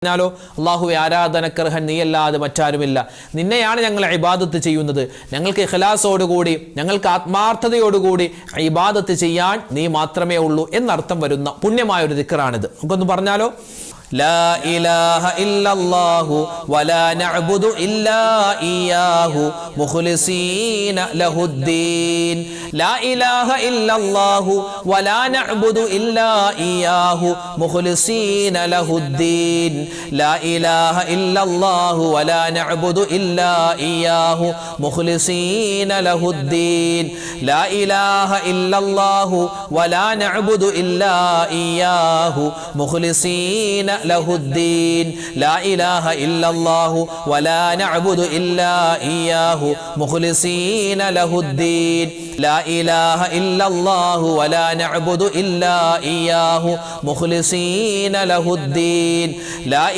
ാലോ അല്ലാഹുവേ ആരാധനക്കർഹൻ നീയല്ലാതെ മറ്റാരുമില്ല. നിന്നെയാണ് ഞങ്ങൾ ഇബാദത്ത് ചെയ്യുന്നത്. ഞങ്ങൾക്ക് ഇഖ്ലാസോടുകൂടി, ഞങ്ങൾക്ക് ആത്മാർത്ഥതയോടുകൂടി ഇബാദത്ത് ചെയ്യാൻ നീ മാത്രമേ ഉള്ളൂ എന്നർത്ഥം വരുന്ന പുണ്യമായ ഒരു ദിക്റാണിത്. നമുക്കൊന്ന് പറഞ്ഞാലോ. لا إله إلا الله ولا نعبد إلا إياه مخلصين له الدين. لا إله إلا الله ولا نعبد إلا إياه مخلصين له الدين. لا إله إلا الله ولا نعبد إلا إياه مخلصين له الدين. لا إله إلا الله ولا نعبد إلا إياه مخلصين له الدين. لا إله إلا الله ولا نعبد إلا إياه مخلصين له الدين. لا إله إلا الله ولا نعبد إلا إياه مخلصين له الدين. لا